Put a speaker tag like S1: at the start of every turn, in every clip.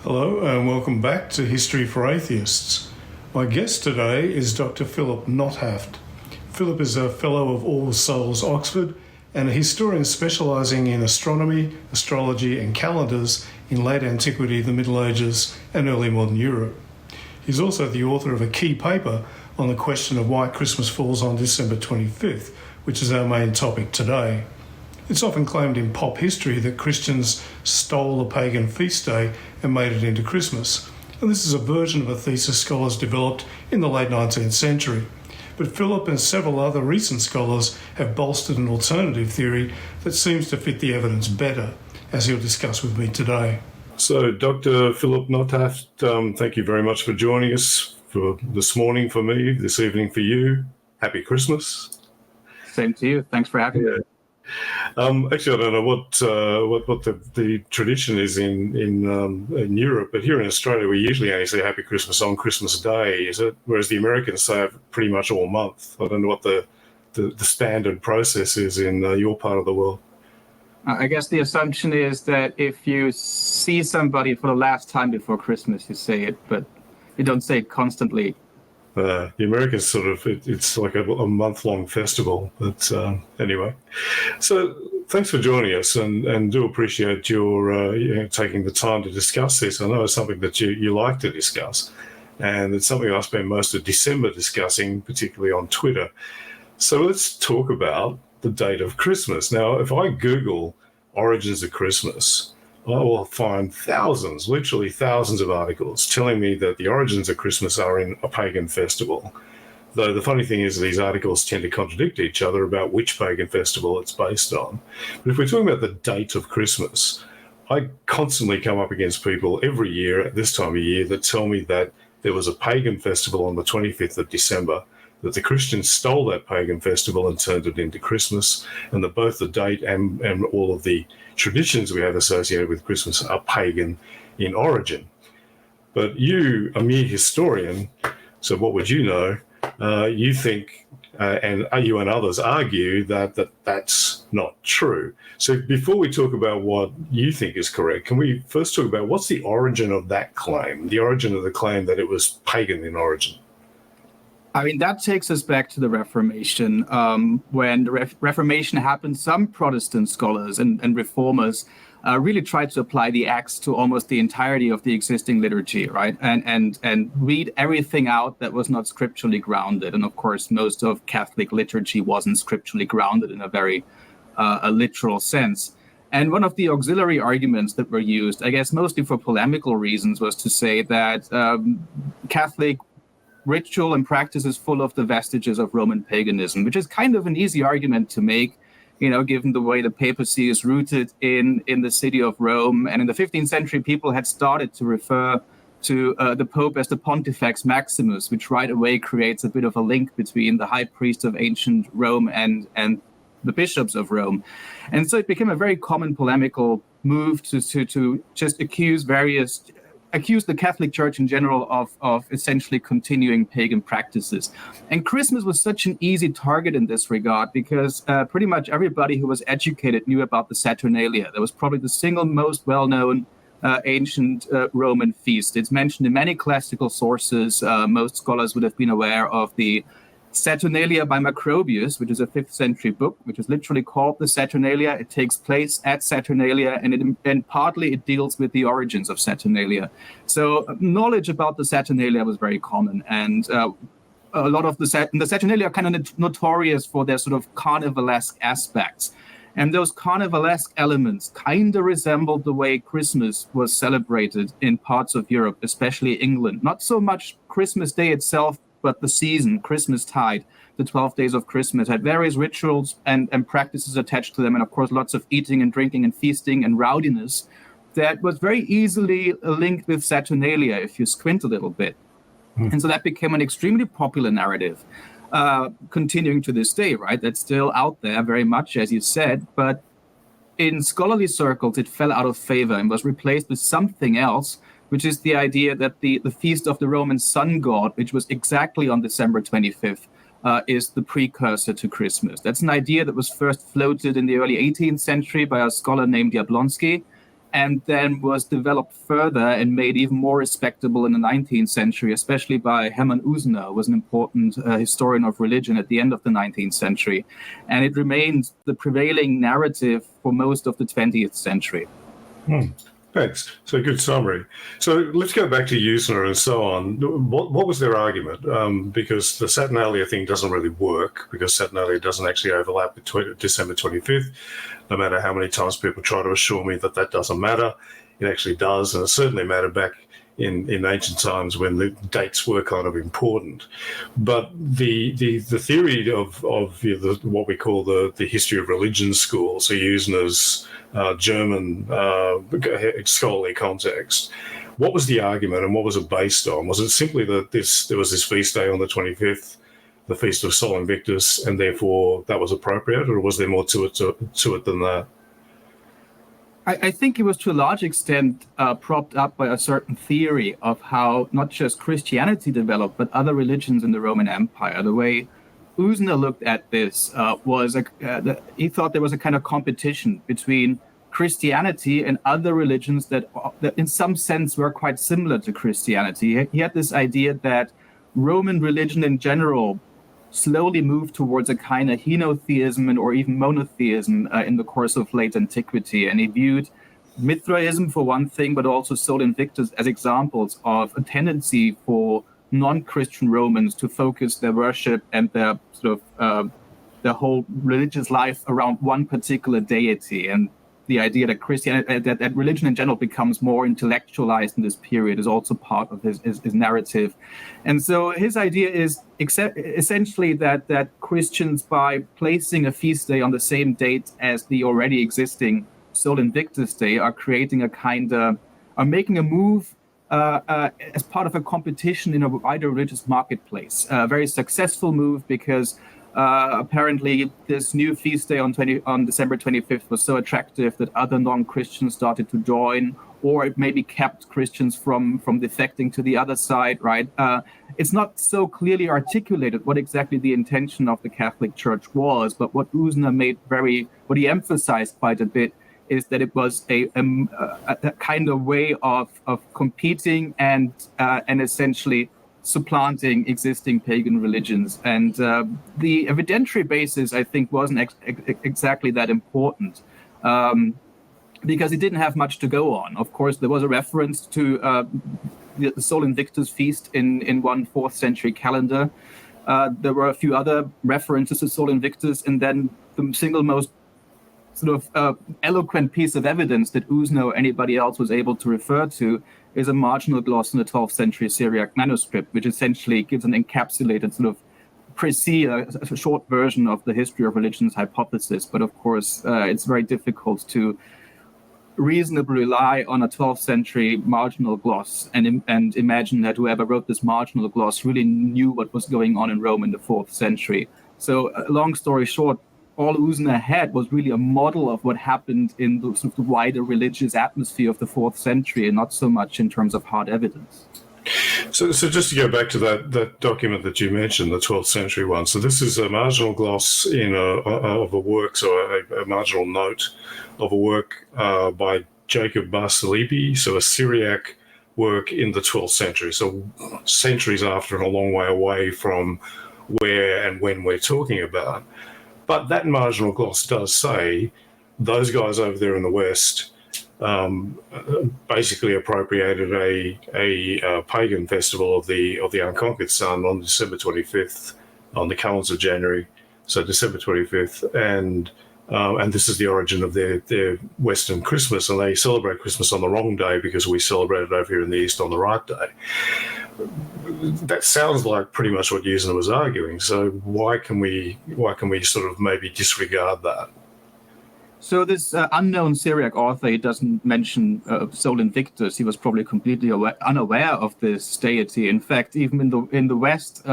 S1: Hello and welcome back to History for Atheists. My guest today is Dr Philipp Nothaft. Philip is a Fellow of All Souls, Oxford, and a historian specialising in astronomy, astrology and calendars in late antiquity, the Middle Ages and early modern Europe. He's also the author of a key paper on the question of why Christmas falls on December 25th, which is our main topic today. It's often claimed in pop history that Christians stole a pagan feast day and made it into Christmas, and this is a version of a thesis scholars developed in the late 19th century. But Philip and several other recent scholars have bolstered an alternative theory that seems to fit the evidence better, as he'll discuss with me today. So, Dr. Philipp Nothaft, thank you very much for joining us for this morning for me, this evening for you. Happy Christmas.
S2: Same to you. Thanks for having me.
S1: Actually, I don't know what the tradition is in Europe, but here in Australia, we usually only say Happy Christmas on Christmas Day, is it? Whereas the Americans say it pretty much all month. I don't know what the standard process is in your part of the world.
S2: I guess the assumption is that if you see somebody for the last time before Christmas, you say it, but you don't say it constantly.
S1: The Americans it's like a month-long festival. But anyway, so thanks for joining us and do appreciate your taking the time to discuss this. I know it's something that you like to discuss, and it's something I spend most of December discussing, particularly on Twitter. So let's talk about the date of Christmas. Now, if I Google origins of Christmas, I will find literally thousands of articles telling me that the origins of Christmas are in a pagan festival. Though the funny thing is these articles tend to contradict each other about which pagan festival it's based on. But if we're talking about the date of Christmas, I constantly come up against people every year at this time of year that tell me that there was a pagan festival on the 25th of December, that the Christians stole that pagan festival and turned it into Christmas, and that both the date and all of the traditions we have associated with Christmas are pagan in origin. But you, a mere historian, so what would you know? You think, and you and others argue that that's not true. So before we talk about what you think is correct, can we first talk about what's the origin of that claim, the origin of the claim that it was pagan in origin?
S2: I mean, that takes us back to the Reformation. When the Reformation happened, some Protestant scholars and reformers really tried to apply the axe to almost the entirety of the existing liturgy, right? And read everything out that was not scripturally grounded. And of course, most of Catholic liturgy wasn't scripturally grounded in a very a literal sense. And one of the auxiliary arguments that were used, I guess mostly for polemical reasons, was to say that Catholic ritual and practice is full of the vestiges of Roman paganism, which is kind of an easy argument to make, given the way the papacy is rooted in the city of Rome. And in the 15th century, people had started to refer to the Pope as the Pontifex Maximus, which right away creates a bit of a link between the high priest of ancient Rome and the bishops of Rome. And so it became a very common polemical move to just accuse the Catholic Church in general of essentially continuing pagan practices. And Christmas was such an easy target in this regard because pretty much everybody who was educated knew about the Saturnalia. That was probably the single most well-known ancient Roman feast. It's mentioned in many classical sources. Most scholars would have been aware of the Saturnalia by Macrobius, which is a 5th century book, which is literally called the Saturnalia. It takes place at Saturnalia, and partly it deals with the origins of Saturnalia. So knowledge about the Saturnalia was very common, and a lot of the Saturnalia are kind of notorious for their sort of carnivalesque aspects. And those carnivalesque elements kind of resembled the way Christmas was celebrated in parts of Europe, especially England. Not so much Christmas Day itself, but the season, Christmastide, the 12 days of Christmas, had various rituals and practices attached to them. And of course, lots of eating and drinking and feasting and rowdiness that was very easily linked with Saturnalia if you squint a little bit. And so that became an extremely popular narrative, continuing to this day, right? That's still out there very much, as you said. But in scholarly circles, it fell out of favor and was replaced with something else, which is the idea that the feast of the Roman sun god, which was exactly on December 25th, is the precursor to Christmas. That's an idea that was first floated in the early 18th century by a scholar named Jablonski. and then was developed further and made even more respectable in the 19th century, especially by Hermann Usener, who was an important historian of religion at the end of the 19th century. And it remains the prevailing narrative for most of the 20th century.
S1: Thanks. So good summary. So let's go back to Usener and so on. What was their argument? Because the Saturnalia thing doesn't really work, because Saturnalia doesn't actually overlap with December 25th. No matter how many times people try to assure me that that doesn't matter, it actually does. And it certainly mattered back in ancient times when the dates were kind of important. But the theory of what we call the history of religion school, so Usener's German scholarly context, what was the argument and what was it based on? Was it simply that there was this feast day on the 25th, the feast of Sol Invictus, and therefore that was appropriate, or was there more to it than that?
S2: I think it was to a large extent propped up by a certain theory of how not just Christianity developed, but other religions in the Roman Empire. The way Usener looked at this was he thought there was a kind of competition between Christianity and other religions that in some sense were quite similar to Christianity. He had this idea that Roman religion in general slowly moved towards a kind of henotheism or even monotheism in the course of late antiquity. And he viewed Mithraism for one thing, but also Sol Invictus as examples of a tendency for non-Christian Romans to focus their worship and their sort of their whole religious life around one particular deity. And the idea that Christianity, that religion in general becomes more intellectualized in this period is also part of his narrative. And so his idea is essentially that Christians, by placing a feast day on the same date as the already existing Sol Invictus Day, are creating are making a move as part of a competition in a wider religious marketplace. A very successful move because apparently this new feast day on December 25th was so attractive that other non-Christians started to join, or it maybe kept Christians from defecting to the other side, right? It's not so clearly articulated what exactly the intention of the Catholic Church was, but what Usener what he emphasized quite a bit is that it was a kind of way of competing and essentially supplanting existing pagan religions. And the evidentiary basis, I think, wasn't exactly that important because it didn't have much to go on. Of course, there was a reference to the Sol Invictus feast in one 4th century calendar. There were a few other references to Sol Invictus, and then the single most sort of eloquent piece of evidence that Usener or anybody else was able to refer to is a marginal gloss in the 12th century Syriac manuscript, which essentially gives an encapsulated sort of a short version of the history of religion's hypothesis. But of course, it's very difficult to reasonably rely on a 12th century marginal gloss and imagine that whoever wrote this marginal gloss really knew what was going on in Rome in the 4th century. So long story short, all Usener had was really a model of what happened in the sort of wider religious atmosphere of the 4th century, and not so much in terms of hard evidence.
S1: So just to go back to that document that you mentioned, the 12th century one. So this is a marginal gloss of a work, so a marginal note of a work by Jacob Barsalipi, so a Syriac work in the 12th century. So centuries after and a long way away from where and when we're talking about. But that marginal gloss does say those guys over there in the West basically appropriated a pagan festival of the unconquered sun on December 25th on the calendar of January, so December 25th, and this is the origin of their Western Christmas, and they celebrate Christmas on the wrong day because we celebrate it over here in the East on the right day. That sounds like pretty much what Usener was arguing. So why can we sort of maybe disregard that?
S2: So this unknown Syriac author, he doesn't mention Sol Invictus. He was probably completely unaware of this deity. In fact, even in the West,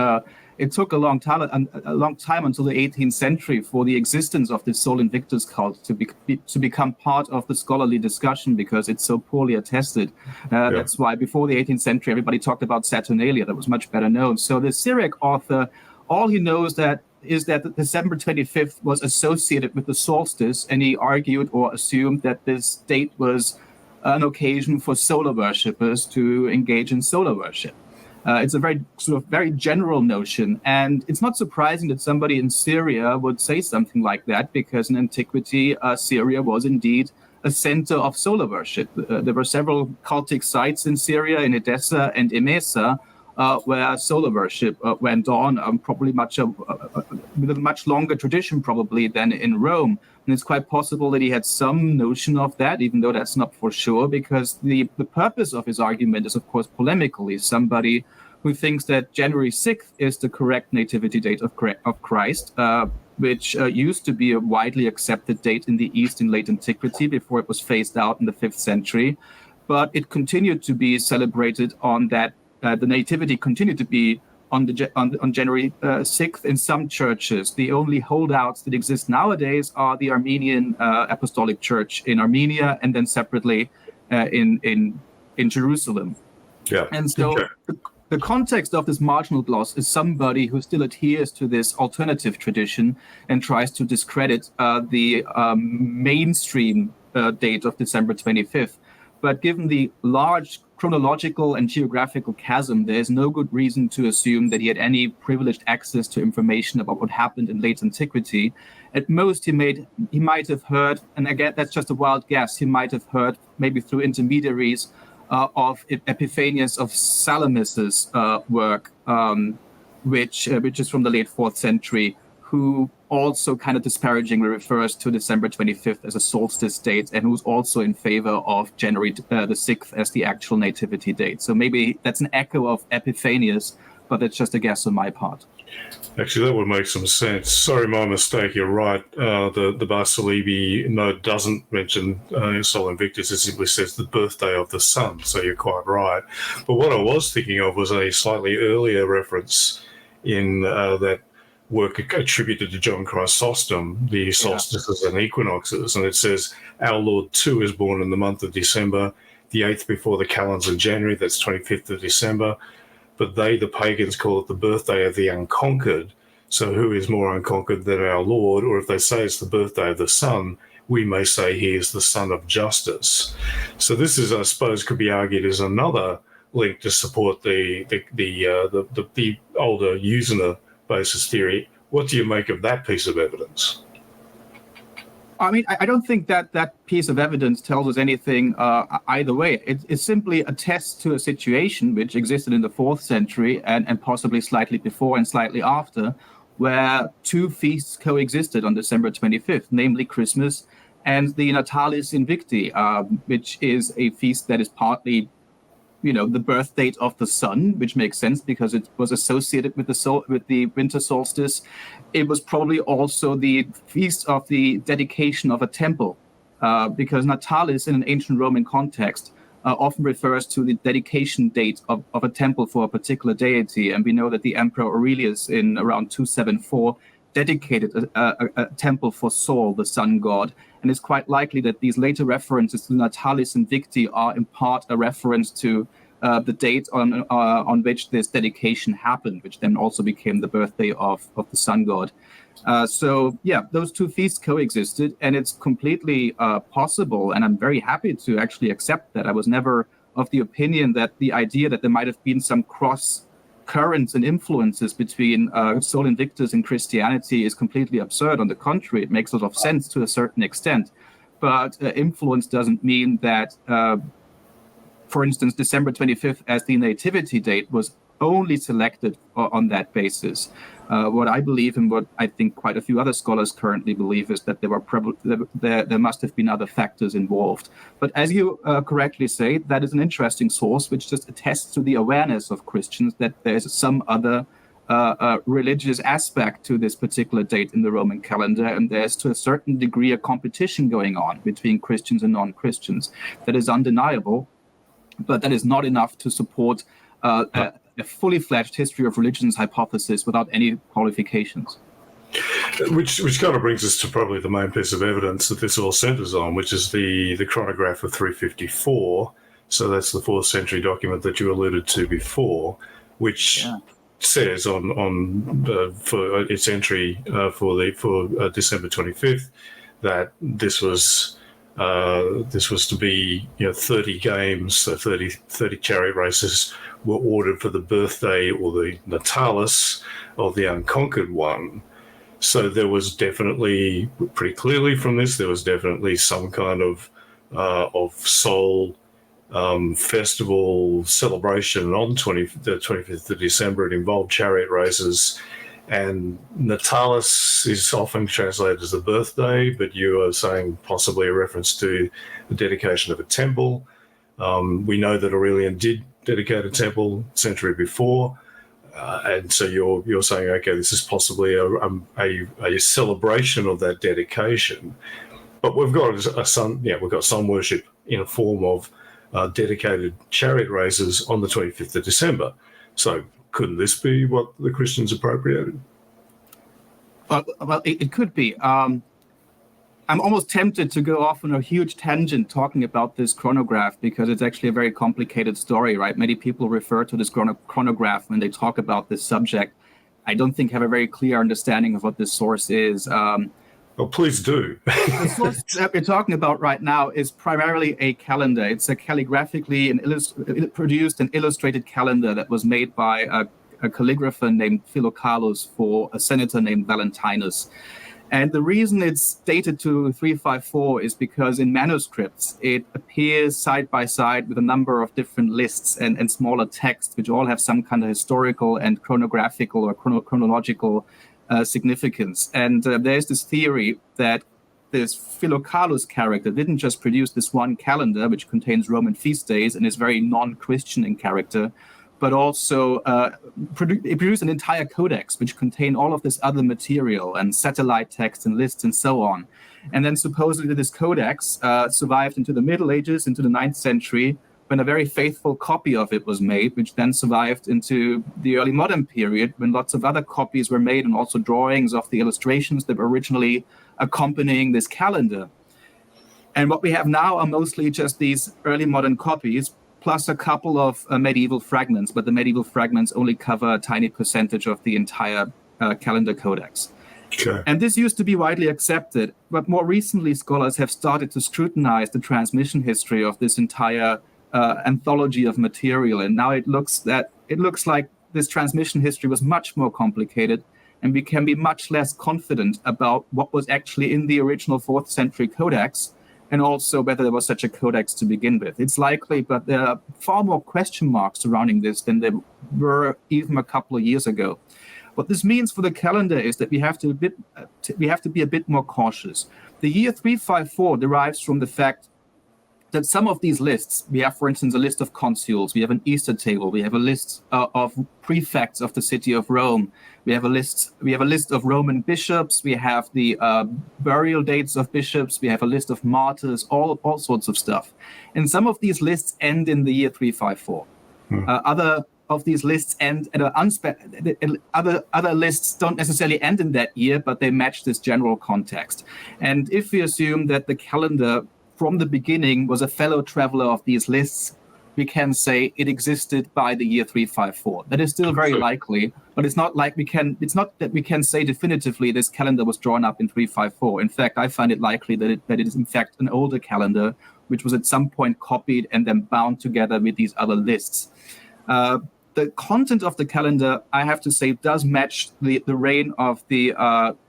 S2: it took a long time until the 18th century for the existence of this Sol Invictus cult to become part of the scholarly discussion, because it's so poorly attested. That's why before the 18th century, everybody talked about Saturnalia. That was much better known. So the Syriac author, all he knows is that December 25th was associated with the solstice, and he argued or assumed that this date was an occasion for solar worshippers to engage in solar worship. It's a very general notion, and it's not surprising that somebody in Syria would say something like that, because in antiquity, Syria was indeed a center of solar worship. There were several cultic sites in Syria, in Edessa and Emesa, where solar worship went on, probably with a much longer tradition probably than in Rome. And it's quite possible that he had some notion of that, even though that's not for sure, because the purpose of his argument is, of course, polemical. He's somebody who thinks that January 6th is the correct nativity date of Christ, which used to be a widely accepted date in the East in late antiquity before it was phased out in the 5th century. But it continued to be celebrated on that. The nativity continued to be on January 6th in some churches. The only holdouts that exist nowadays are the Armenian Apostolic Church in Armenia, and then separately in Jerusalem.
S1: Yeah.
S2: And so the context of this marginal gloss is somebody who still adheres to this alternative tradition and tries to discredit the mainstream date of December 25th. But given the large chronological and geographical chasm, there's no good reason to assume that he had any privileged access to information about what happened in late antiquity. At most, he might have heard, and again, that's just a wild guess, he might have heard, maybe through intermediaries, of Epiphanius of Salamis's work, which is from the late 4th century, who also kind of disparagingly refers to December 25th as a solstice date, and who's also in favor of January the 6th as the actual nativity date. So maybe that's an echo of Epiphanius, but that's just a guess on my part.
S1: Actually, that would make some sense. Sorry, my mistake. You're right. The Barsalibi note doesn't mention Sol Invictus. It simply says the birthday of the sun. So you're quite right. But what I was thinking of was a slightly earlier reference in that work attributed to John Chrysostom, the solstices and equinoxes. And it says, our Lord too is born in the month of December, the 8th before the calends of January, that's 25th of December. But they, the pagans, call it the birthday of the unconquered. So who is more unconquered than our Lord? Or if they say it's the birthday of the sun, we may say he is the son of justice. So this is, I suppose, could be argued as another link to support the older Usener basis theory. What do you make of that piece of evidence?
S2: I mean, I don't think that piece of evidence tells us anything either way. It simply attests to a situation which existed in the 4th century and possibly slightly before and slightly after, where two feasts coexisted on December 25th, namely Christmas and the Natalis Invicti, which is a feast that is partly the birth date of the sun, which makes sense because it was associated with the winter solstice. It was probably also the feast of the dedication of a temple, because Natalis in an ancient Roman context often refers to the dedication date of a temple for a particular deity. And we know that the Emperor Aurelius in around 274 dedicated a temple for Sol, the sun god. And it's quite likely that these later references to Natalis Invicti are in part a reference to the date on which this dedication happened, which then also became the birthday of the sun god. So those two feasts coexisted, and it's completely possible, and I'm very happy to actually accept that. I was never of the opinion that the idea that there might have been some cross currents and influences between Sol Invictus and Christianity is completely absurd. On the contrary, it makes a lot of sense to a certain extent. But influence doesn't mean that, for instance, December 25th as the nativity date was only selected on that basis. What I believe and what I think quite a few other scholars currently believe is that there must have been other factors involved. But as you correctly say, that is an interesting source which just attests to the awareness of Christians that there's some other religious aspect to this particular date in the Roman calendar, and there's to a certain degree a competition going on between Christians and non-Christians. That is undeniable, but that is not enough to support a fully fledged history of religions hypothesis without any qualifications.
S1: Which kind of brings us to probably the main piece of evidence that this all centers on, which is the chronograph of 354. So that's the 4th century document that you alluded to before, which says for its entry for December 25th that this was This was to be 30 games, so 30 chariot races were ordered for the birthday or the natalis of the unconquered one. So there was definitely, pretty clearly from this, there was definitely some kind of soul festival celebration on the 25th of December. It involved chariot races, and natalis is often translated as the birthday, but you are saying possibly a reference to the dedication of a temple. We know that Aurelian did dedicate a temple a century before. And so you're saying, okay, this is possibly a celebration of that dedication, but we've got sun worship in a form of dedicated chariot races on the 25th of December. So couldn't this be what the Christians appropriated?
S2: Well, it could be. I'm almost tempted to go off on a huge tangent talking about this chronograph, because it's actually a very complicated story, right? Many people refer to this chronograph when they talk about this subject. I don't think have a very clear understanding of what this source is.
S1: Well, please do.
S2: The source that we're talking about right now is primarily a calendar. It's a calligraphically produced and illustrated calendar that was made by a calligrapher named Philocalus for a senator named Valentinus. And the reason it's dated to 354 is because in manuscripts, it appears side by side with a number of different lists and smaller texts, which all have some kind of historical and chronographical or chronological significance. And there's this theory that this Philocalus character didn't just produce this one calendar, which contains Roman feast days and is very non-Christian in character, but also it produced an entire codex which contained all of this other material and satellite text and lists and so on. And then supposedly this codex survived into the Middle Ages, into the 9th century, when a very faithful copy of it was made, which then survived into the early modern period, when lots of other copies were made and also drawings of the illustrations that were originally accompanying this calendar. And what we have now are mostly just these early modern copies, plus a couple of medieval fragments, but the medieval fragments only cover a tiny percentage of the entire calendar codex.
S1: Okay.
S2: And this used to be widely accepted, but more recently scholars have started to scrutinize the transmission history of this entire anthology of material, and now it looks like this transmission history was much more complicated, and we can be much less confident about what was actually in the original 4th century codex, and also whether there was such a codex to begin with. It's likely, but there are far more question marks surrounding this than there were even a couple of years ago. What this means for the calendar is that we have to be a bit more cautious. The year 354 derives from the fact that some of these lists, we have, for instance, a list of consuls, we have an Easter table, we have a list of prefects of the city of Rome, we have a list of Roman bishops, we have the burial dates of bishops, we have a list of martyrs, all sorts of stuff. And some of these lists end in the year 354. Other of these lists end at other lists don't necessarily end in that year, but they match this general context. And if we assume that the calendar from the beginning was a fellow traveler of these lists, we can say it existed by the year 354. That is still very likely, but it's not that we can say definitively this calendar was drawn up in 354. In fact, I find it likely that it is in fact an older calendar, which was at some point copied and then bound together with these other lists. The content of the calendar, I have to say, does match the reign of the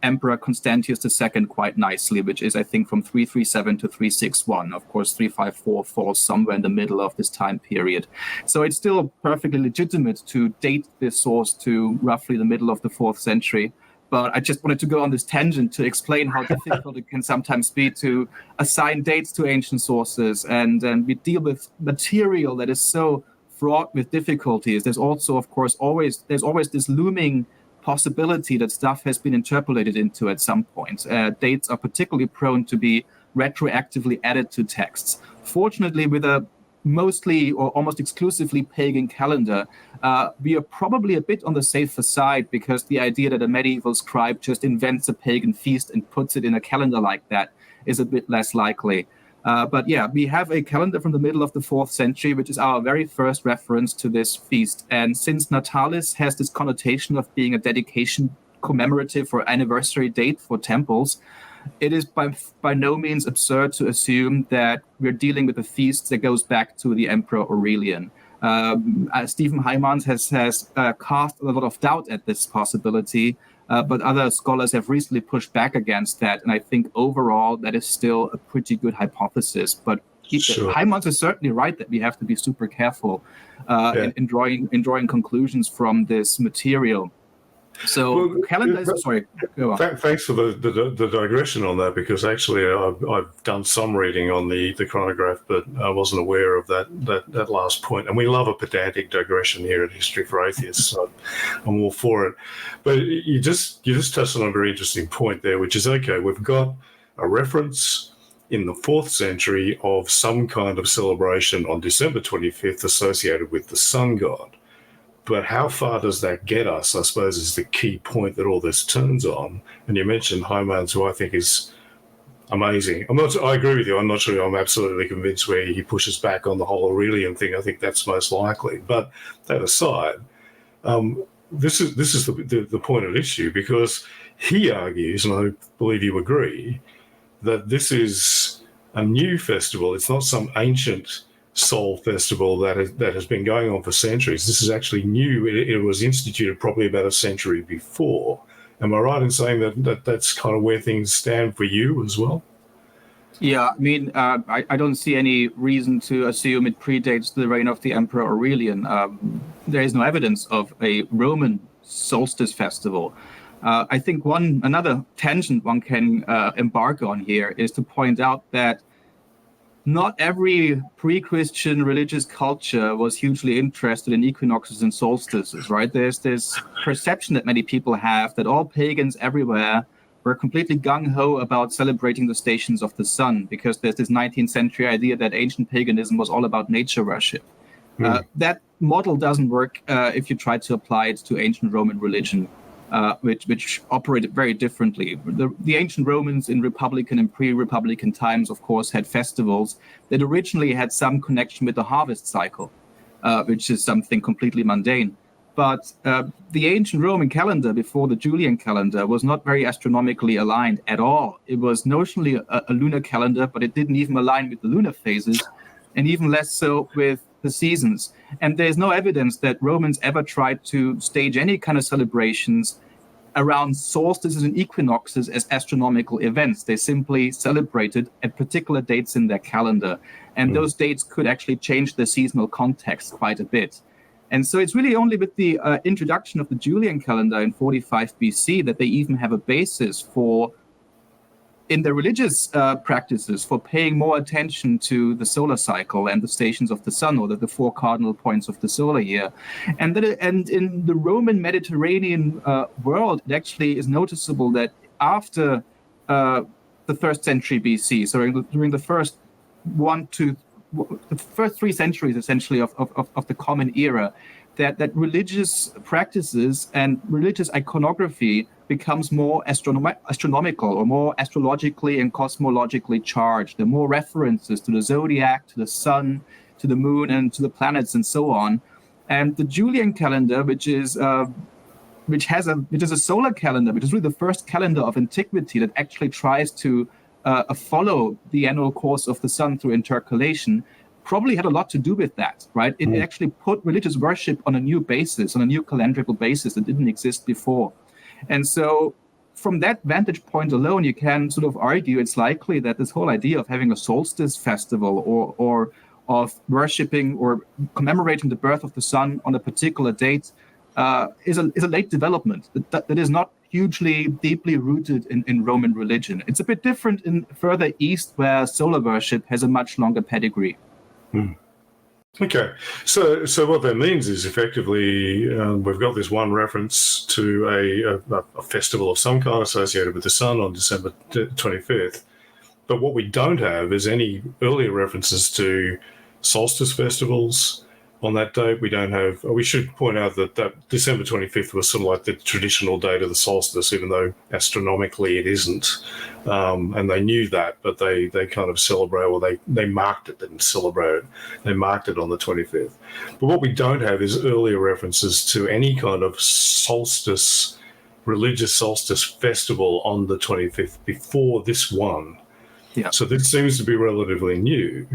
S2: Emperor Constantius II quite nicely, which is, I think, from 337 to 361. Of course, 354 falls somewhere in the middle of this time period. So it's still perfectly legitimate to date this source to roughly the middle of the 4th century. But I just wanted to go on this tangent to explain how difficult it can sometimes be to assign dates to ancient sources. And we deal with material that is so fraught with difficulties. There's also, of course, always this looming possibility that stuff has been interpolated into at some point. Dates are particularly prone to be retroactively added to texts. Fortunately, with a mostly or almost exclusively pagan calendar, we are probably a bit on the safer side, because the idea that a medieval scribe just invents a pagan feast and puts it in a calendar like that is a bit less likely. But yeah, we have a calendar from the middle of the 4th century, which is our very first reference to this feast. And since Natalis has this connotation of being a dedication, commemorative or anniversary date for temples, it is by no means absurd to assume that we're dealing with a feast that goes back to the Emperor Aurelian. Stephen Hijmans has cast a lot of doubt at this possibility, but other scholars have recently pushed back against that. And I think overall that is still a pretty good hypothesis. But
S1: Sure.
S2: Hijmans is certainly right that we have to be super careful in drawing conclusions from this material. So calendar. Sorry, go on.
S1: Thanks for the digression on that, because actually I've done some reading on the chronograph, but I wasn't aware of that last point. And we love a pedantic digression here at History for Atheists, so I'm all for it. But you just touched on a very interesting point there, which is, okay, we've got a reference in the 4th century of some kind of celebration on December 25th associated with the sun god. But how far does that get us, I suppose, is the key point that all this turns on. And you mentioned Hijmans, who I think is amazing. I agree with you. I'm not sure I'm absolutely convinced where he pushes back on the whole Aurelian thing. I think that's most likely. But that aside, this is the point at issue, because he argues, and I believe you agree, that this is a new festival. It's not some ancient Sol festival that has been going on for centuries. This is actually new. It was instituted probably about a century before. Am I right in saying that that's kind of where things stand for you as well?
S2: Yeah, I mean, I don't see any reason to assume it predates the reign of the Emperor Aurelian. There is no evidence of a Roman solstice festival. I think another tangent one can embark on here is to point out that not every pre-Christian religious culture was hugely interested in equinoxes and solstices, right? There's this perception that many people have that all pagans everywhere were completely gung-ho about celebrating the stations of the sun, because there's this 19th century idea that ancient paganism was all about nature worship. That model doesn't work if you try to apply it to ancient Roman religion. Which operated very differently. The ancient Romans in Republican and pre-Republican times, of course, had festivals that originally had some connection with the harvest cycle, which is something completely mundane. But the ancient Roman calendar before the Julian calendar was not very astronomically aligned at all. It was notionally a lunar calendar, but it didn't even align with the lunar phases, and even less so with the seasons. And there's no evidence that Romans ever tried to stage any kind of celebrations around solstices and equinoxes as astronomical events. They simply celebrated at particular dates in their calendar. And those dates could actually change the seasonal context quite a bit. And so it's really only with the introduction of the Julian calendar in 45 BC that they even have a basis for, in their religious practices, for paying more attention to the solar cycle and the stations of the sun, or the 4 cardinal points of the solar year. And in the Roman Mediterranean world, it actually is noticeable that after the 1st century BC, so during the first the first 3 centuries essentially of the Common Era, that religious practices and religious iconography becomes more astronomical, or more astrologically and cosmologically charged. There are more references to the zodiac, to the sun, to the moon, and to the planets, and so on. And the Julian calendar, which is a solar calendar, which is really the first calendar of antiquity that actually tries to follow the annual course of the sun through intercalation, probably had a lot to do with that, right? It actually put religious worship on a new basis, on a new calendrical basis that didn't exist before. And so from that vantage point alone, you can sort of argue it's likely that this whole idea of having a solstice festival or of worshipping or commemorating the birth of the sun on a particular date is a late development that is not hugely deeply rooted in Roman religion. It's a bit different in further east, where solar worship has a much longer pedigree.
S1: Okay, so what that means is effectively we've got this one reference to a festival of some kind associated with the sun on December 25th, but what we don't have is any earlier references to solstice festivals on that date. We don't have. We should point out that December 25th was sort of like the traditional date of the solstice, even though astronomically it isn't. And they knew that, but they kind of celebrate, or they marked it, didn't celebrate it. They marked it on the 25th. But what we don't have is earlier references to any kind of solstice religious solstice festival on the 25th before this one.
S2: Yeah.
S1: So this seems to be relatively new.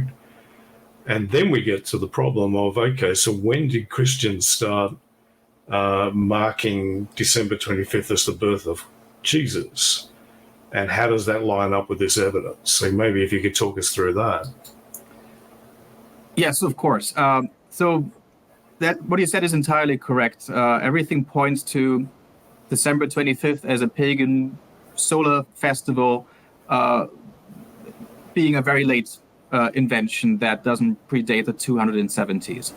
S1: And then we get to the problem of, okay, so when did Christians start marking December 25th as the birth of Jesus? And how does that line up with this evidence? So maybe if you could talk us through that.
S2: Yes, of course. So that what you said is entirely correct. Everything points to December 25th as a pagan solar festival, being a very late invention that doesn't predate the 270s.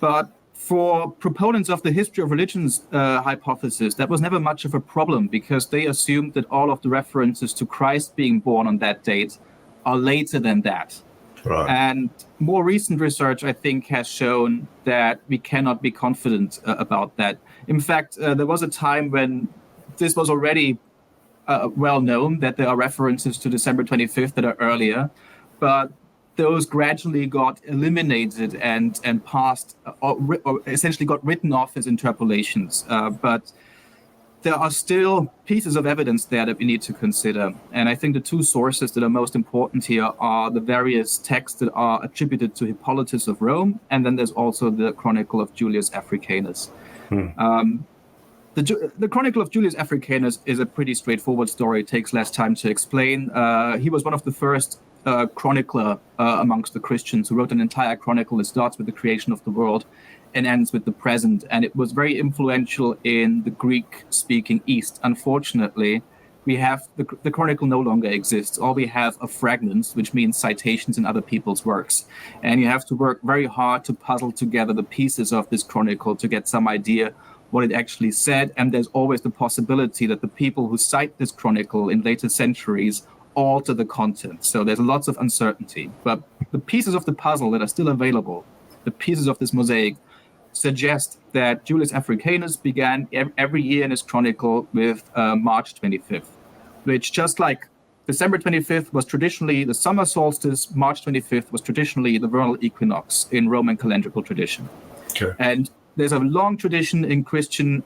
S2: But for proponents of the history of religions hypothesis, that was never much of a problem because they assumed that all of the references to Christ being born on that date are later than that.
S1: Right.
S2: And more recent research, I think, has shown that we cannot be confident about that. In fact, there was a time when this was already well known that there are references to December 25th that are earlier, but those gradually got eliminated and passed, or essentially got written off as interpolations. But there are still pieces of evidence there that we need to consider. And I think the two sources that are most important here are the various texts that are attributed to Hippolytus of Rome, and then there's also the Chronicle of Julius Africanus. The Chronicle of Julius Africanus is a pretty straightforward story. It takes less time to explain. He was one of the first chronicler amongst the Christians who wrote an entire chronicle that starts with the creation of the world and ends with the present. And it was very influential in the Greek-speaking East. Unfortunately, we have the chronicle no longer exists. All we have are fragments, which means citations in other people's works. And you have to work very hard to puzzle together the pieces of this chronicle to get some idea what it actually said. And there's always the possibility that the people who cite this chronicle in later centuries alter the content. So there's lots of uncertainty. But the pieces of the puzzle that are still available, the pieces of this mosaic, suggest that Julius Africanus began every year in his chronicle with March 25th, which, just like December 25th was traditionally the summer solstice, March 25th was traditionally the vernal equinox in Roman calendrical tradition.
S1: Okay.
S2: And there's a long tradition in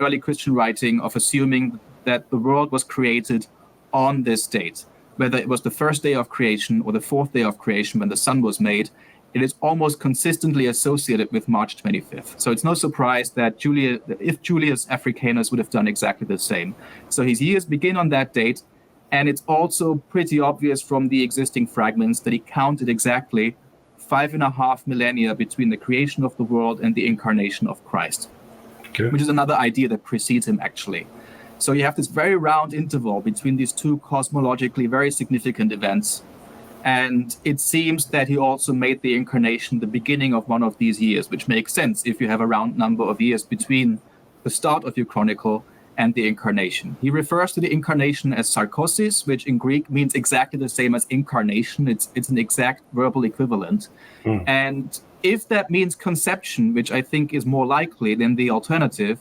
S2: early Christian writing of assuming that the world was created on this date. Whether it was the first day of creation or the fourth day of creation when the sun was made, it is almost consistently associated with March 25th. So it's no surprise that if Julius Africanus would have done exactly the same. So his years begin on that date, and it's also pretty obvious from the existing fragments that he counted exactly 5.5 millennia between the creation of the world and the incarnation of Christ, which is another idea that precedes him, actually. So you have this very round interval between these two cosmologically very significant events. And it seems that he also made the incarnation the beginning of one of these years, which makes sense if you have a round number of years between the start of your chronicle and the incarnation. He refers to the incarnation as sarkosis, which in Greek means exactly the same as incarnation. It's an exact verbal equivalent. And if that means conception, which I think is more likely than the alternative,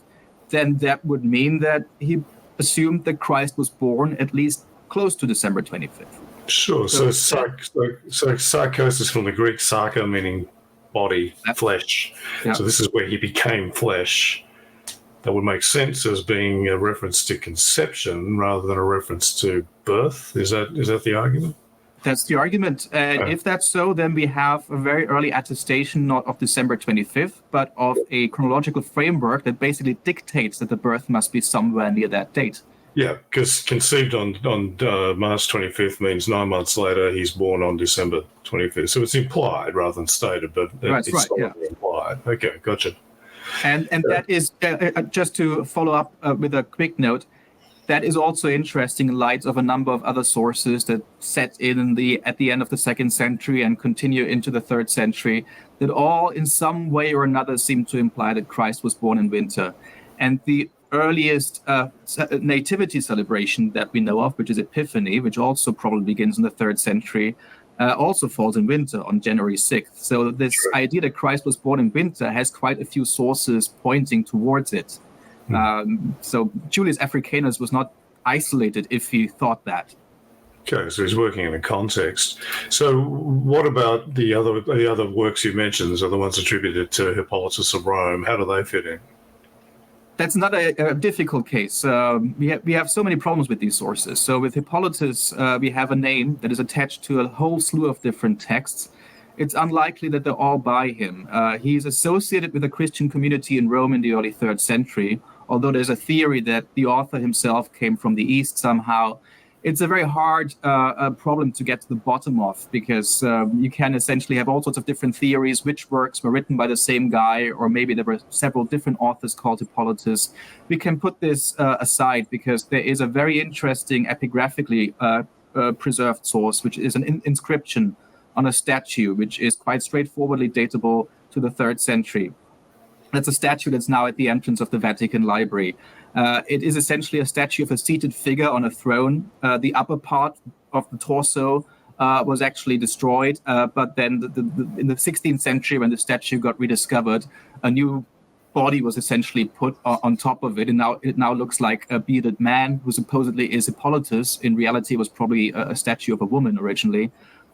S2: then that would mean that he assumed that Christ was born at least close to December 25th.
S1: Sure. So sarkosis from the Greek sarka, meaning body, flesh. Yeah. So this is where he became flesh. That would make sense as being a reference to conception rather than a reference to birth. Is that the argument?
S2: That's the argument. And if that's so, then we have a very early attestation, not of December 25th, but of a chronological framework that basically dictates that the birth must be somewhere near that date.
S1: Yeah, because conceived on March 25th means 9 months later he's born on December 25th. So it's implied rather than stated, but it's solidly implied. Okay, gotcha.
S2: And that is, just to follow up with a quick note, that is also interesting in light of a number of other sources that set in at the end of the 2nd century and continue into the 3rd century, that all in some way or another seem to imply that Christ was born in winter. And the earliest nativity celebration that we know of, which is Epiphany, which also probably begins in the 3rd century, also falls in winter on January 6th. So this idea that Christ was born in winter has quite a few sources pointing towards it. So Julius Africanus was not isolated if he thought that.
S1: Okay, so he's working in a context. So what about the other works you mentioned, so the ones attributed to Hippolytus of Rome? How do they fit in?
S2: That's not a difficult case. We have so many problems with these sources. So with Hippolytus, we have a name that is attached to a whole slew of different texts. It's unlikely that they're all by him. He's associated with a Christian community in Rome in the early 3rd century, although there's a theory that the author himself came from the East somehow. It's a very hard problem to get to the bottom of, because you can essentially have all sorts of different theories, which works were written by the same guy, or maybe there were several different authors called Hippolytus. We can put this aside because there is a very interesting epigraphically preserved source, which is an inscription on a statue, which is quite straightforwardly datable to the 3rd century. That's a statue that's now at the entrance of the Vatican Library. It is essentially a statue of a seated figure on a throne. The upper part of the torso was actually destroyed, but then in the 16th century, when the statue got rediscovered, a new body was essentially put on top of it, and it now looks like a bearded man who supposedly is Hippolytus. In reality, it was probably a statue of a woman originally.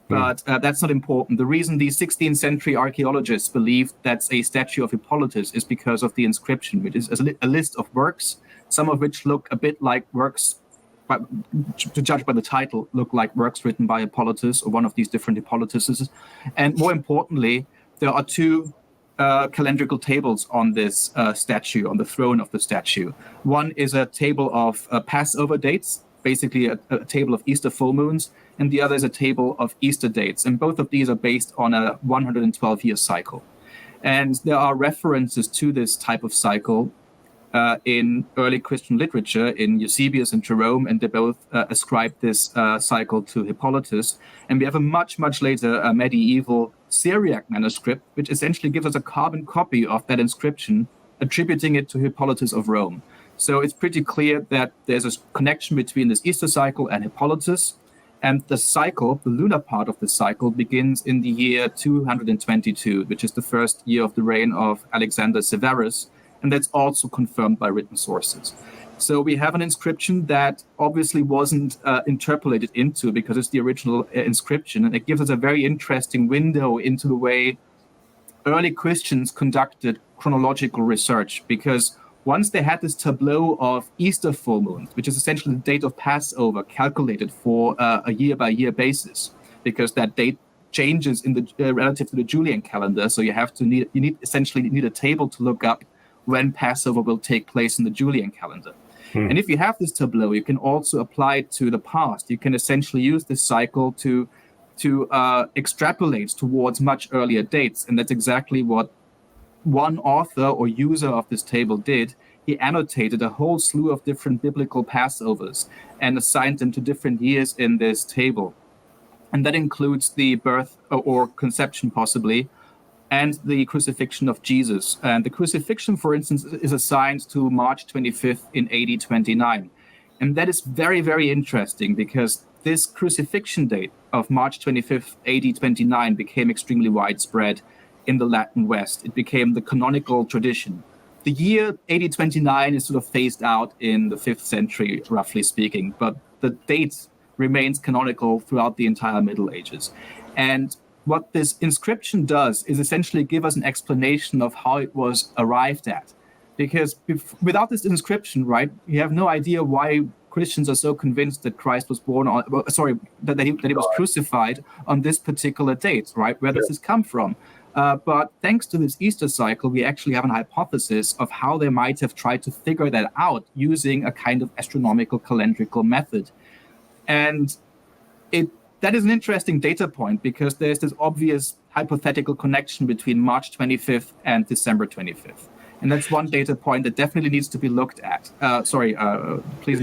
S2: But that's not important. The reason the 16th century archaeologists believe that's a statue of Hippolytus is because of the inscription, which is a list of works, some of which look a bit like works, but to judge by the title, look like works written by Hippolytus or one of these different Hippolytuses. And more importantly, there are 2 calendrical tables on this statue, on the throne of the statue. One is a table of Passover dates, basically a table of Easter full moons, and the other is a table of Easter dates. And both of these are based on a 112-year cycle. And there are references to this type of cycle in early Christian literature, in Eusebius and Jerome, and they both ascribe this cycle to Hippolytus. And we have a much, much later medieval Syriac manuscript, which essentially gives us a carbon copy of that inscription, attributing it to Hippolytus of Rome. So it's pretty clear that there's a connection between this Easter cycle and Hippolytus. And the cycle, the lunar part of the cycle, begins in the year 222, which is the first year of the reign of Alexander Severus. And that's also confirmed by written sources. So we have an inscription that obviously wasn't interpolated into, because it's the original inscription. And it gives us a very interesting window into the way early Christians conducted chronological research, because once they had this tableau of Easter full moons, which is essentially the date of Passover calculated for a year-by-year basis, because that date changes in the relative to the Julian calendar. So you essentially need a table to look up when Passover will take place in the Julian calendar. And if you have this tableau, you can also apply it to the past. You can essentially use this cycle to extrapolate towards much earlier dates, and that's exactly what one author or user of this table did. He annotated a whole slew of different biblical Passovers and assigned them to different years in this table. And that includes the birth or conception, possibly, and the crucifixion of Jesus. And the crucifixion, for instance, is assigned to March 25th in AD 29. And that is very, very interesting, because this crucifixion date of March 25th, AD 29 became extremely widespread in the Latin West. It became the canonical tradition. The year AD 29 is sort of phased out in the 5th century, roughly speaking, but the date remains canonical throughout the entire Middle Ages. And what this inscription does is essentially give us an explanation of how it was arrived at. Because without this inscription, right, you have no idea why Christians are so convinced that Christ was born on, that he was crucified on this particular date, right? Where does this come from? But thanks to this Easter cycle, we actually have an hypothesis of how they might have tried to figure that out using a kind of astronomical calendrical method. And that is an interesting data point, because there's this obvious hypothetical connection between March 25th and December 25th. And that's one data point that definitely needs to be looked at. Please.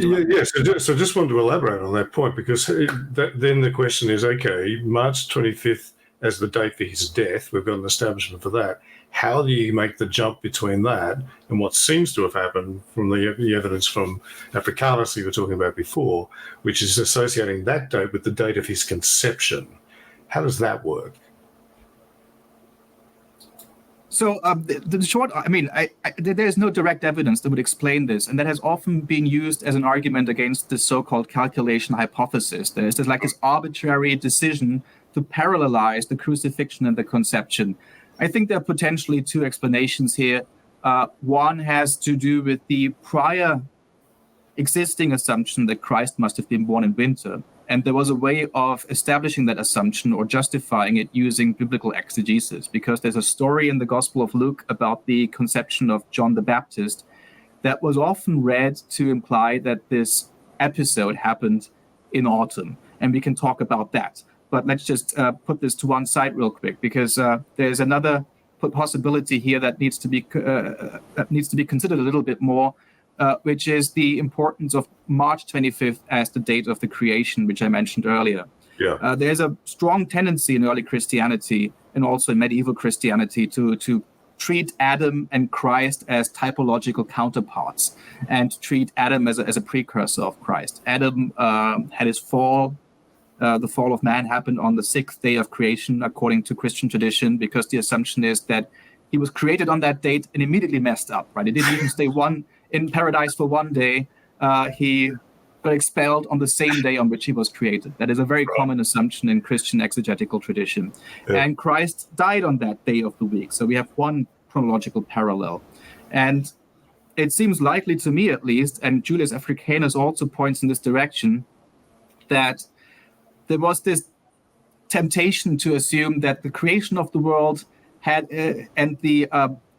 S1: So just wanted to elaborate on that point, because then the question is, okay, March 25th as the date for his death, we've got an establishment for that. How do you make the jump between that and what seems to have happened from the evidence from Africanus you were talking about before, which is associating that date with the date of his conception? How does that work?
S2: So the short, there's no direct evidence that would explain this, and that has often been used as an argument against the so-called calculation hypothesis. There's like this arbitrary decision to parallelize the crucifixion and the conception. I think there are potentially two explanations here. One has to do with the prior existing assumption that Christ must have been born in winter. And there was a way of establishing that assumption or justifying it using biblical exegesis, because there's a story in the Gospel of Luke about the conception of John the Baptist that was often read to imply that this episode happened in autumn. And we can talk about that. But let's just put this to one side real quick, because there's another possibility here that needs to be considered a little bit more, which is the importance of March 25th as the date of the creation, which I mentioned earlier.
S1: Yeah.
S2: There's a strong tendency in early Christianity and also in medieval Christianity to treat Adam and Christ as typological counterparts and treat Adam as a precursor of Christ. Adam had his fall. The fall of man happened on the sixth day of creation, according to Christian tradition, because the assumption is that he was created on that date and immediately messed up, right? He didn't even stay in paradise for one day. He got expelled on the same day on which he was created. That is a very common assumption in Christian exegetical tradition. Yeah. And Christ died on that day of the week. So we have one chronological parallel. And it seems likely to me, at least, and Julius Africanus also points in this direction, that there was this temptation to assume that the creation of the world and the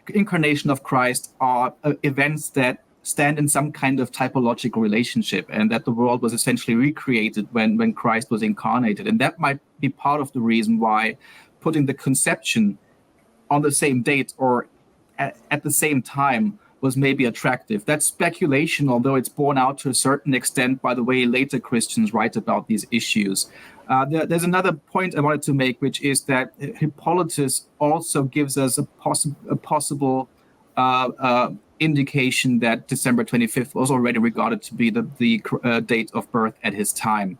S2: incarnation of Christ are events that stand in some kind of typological relationship, and that the world was essentially recreated when Christ was incarnated. And that might be part of the reason why putting the conception on the same date or at the same time was maybe attractive. That's speculation, although it's borne out to a certain extent by the way later Christians write about these issues. There's another point I wanted to make, which is that Hippolytus also gives us a possible indication that December 25th was already regarded to be the date of birth at his time,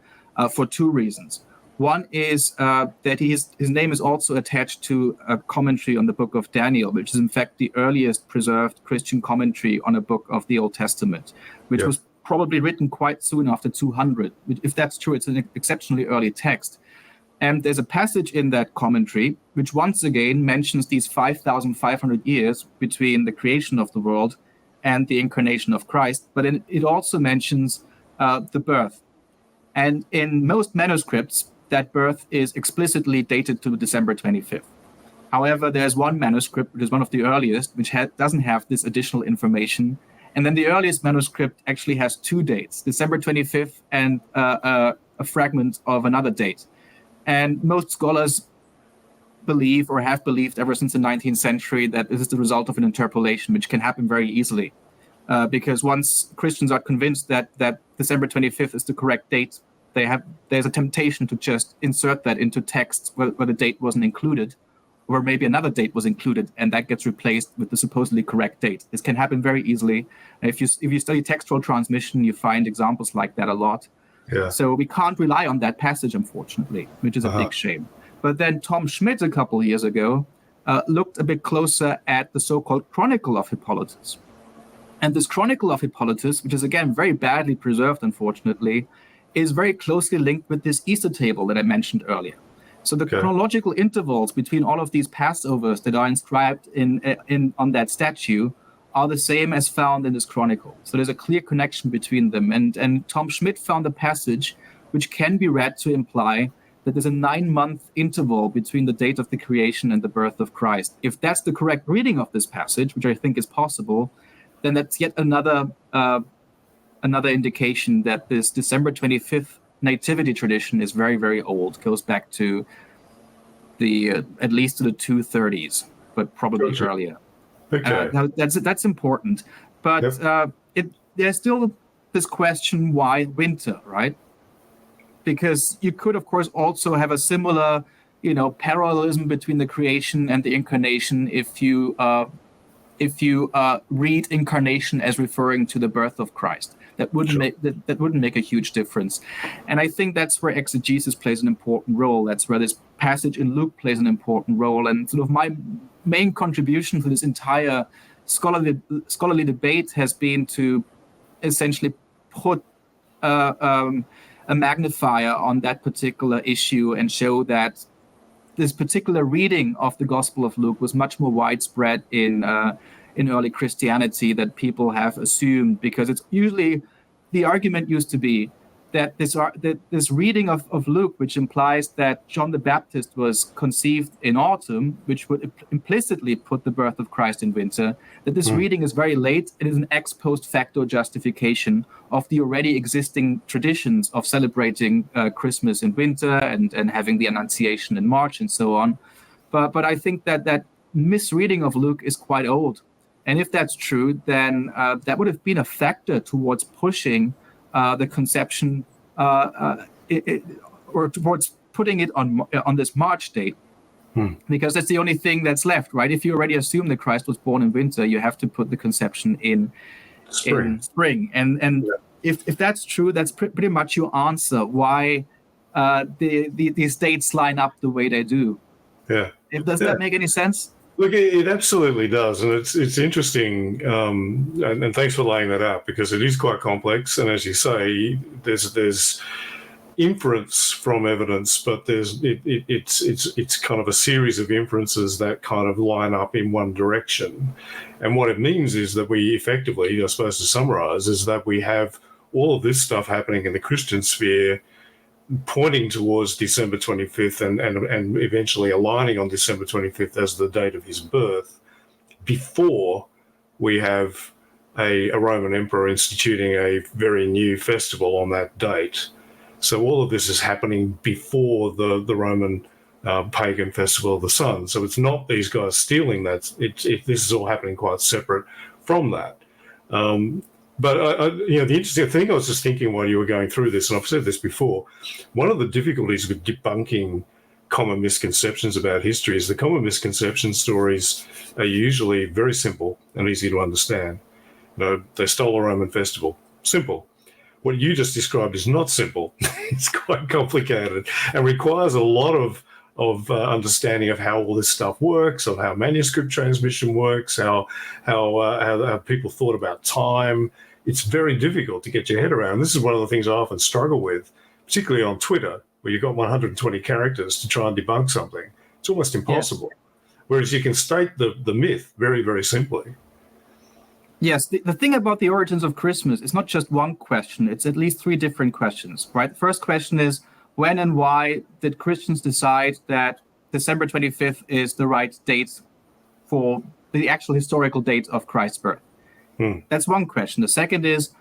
S2: for two reasons. One is that his name is also attached to a commentary on the book of Daniel, which is in fact the earliest preserved Christian commentary on a book of the Old Testament, which was probably written quite soon after 200. If that's true, it's an exceptionally early text. And there's a passage in that commentary which once again mentions these 5,500 years between the creation of the world and the incarnation of Christ, but it also mentions the birth. And in most manuscripts, that birth is explicitly dated to December 25th. However, there's one manuscript, which is one of the earliest, which doesn't have this additional information. And then the earliest manuscript actually has two dates, December 25th and a fragment of another date. And most scholars believe or have believed ever since the 19th century that this is the result of an interpolation, which can happen very easily. Because once Christians are convinced that December 25th is the correct date, there's a temptation to just insert that into texts where the date wasn't included, or maybe another date was included, and that gets replaced with the supposedly correct date. This can happen very easily. If you study textual transmission, you find examples like that a lot. Yeah. So we can't rely on that passage, unfortunately, which is a big shame. But then Tom Schmidt, a couple of years ago, looked a bit closer at the so-called Chronicle of Hippolytus. And this Chronicle of Hippolytus, which is, again, very badly preserved, unfortunately, is very closely linked with this Easter table that I mentioned earlier. So the chronological intervals between all of these Passovers that are inscribed on that statue are the same as found in this chronicle. So there's a clear connection between them. And Tom Schmidt found a passage which can be read to imply that there's a 9-month interval between the date of the creation and the birth of Christ. If that's the correct reading of this passage, which I think is possible, then that's yet another indication that this December 25th nativity tradition is very, very old. Goes back to at least to the 230s, but probably earlier.
S1: Okay.
S2: Now that's important, but there's still this question: why winter, right? Because you could, of course, also have a similar, parallelism between the creation and the incarnation if you read incarnation as referring to the birth of Christ. That wouldn't make a huge difference. And I think that's where exegesis plays an important role. That's where this passage in Luke plays an important role. And sort of my main contribution to this entire scholarly debate has been to essentially put a magnifier on that particular issue and show that this particular reading of the Gospel of Luke was much more widespread in in early Christianity that people have assumed, because it's usually, the argument used to be that this reading of Luke, which implies that John the Baptist was conceived in autumn, which would implicitly put the birth of Christ in winter, that this reading is very late. It is an ex post facto justification of the already existing traditions of celebrating Christmas in winter and having the Annunciation in March and so on. But I think that misreading of Luke is quite old. And if that's true, then that would have been a factor towards pushing the conception or towards putting it on this March date, because that's the only thing that's left, right? If you already assume that Christ was born in winter, you have to put the conception in spring. And if that's true, that's pretty much your answer why these dates line up the way they do.
S1: Yeah.
S2: Does that make any sense?
S1: Look, it absolutely does, and it's interesting, and thanks for laying that out, because it is quite complex. And as you say, there's inference from evidence, but it's kind of a series of inferences that kind of line up in one direction. And what it means is that we effectively, I suppose to summarize, is that we have all of this stuff happening in the Christian sphere, pointing towards December 25th and eventually aligning on December 25th as the date of his birth, before we have a Roman emperor instituting a very new festival on that date. So all of this is happening before the Roman pagan festival of the sun. So it's not these guys stealing that. This is all happening quite separate from that. But the interesting thing, I was just thinking while you were going through this, and I've said this before, one of the difficulties with debunking common misconceptions about history is the common misconception stories are usually very simple and easy to understand. They stole a Roman festival. Simple. What you just described is not simple. It's quite complicated and requires a lot of understanding of how all this stuff works, of how manuscript transmission works, how people thought about time. It's very difficult to get your head around. This is one of the things I often struggle with, particularly on Twitter, where you've got 120 characters to try and debunk something. It's almost impossible. Yes. Whereas you can state the myth very, very simply.
S2: Yes, the thing about the origins of Christmas is not just one question. It's at least three different questions, right? The first question is, when and why did Christians decide that December 25th is the right date for the actual historical date of Christ's birth? That's one question. The second is,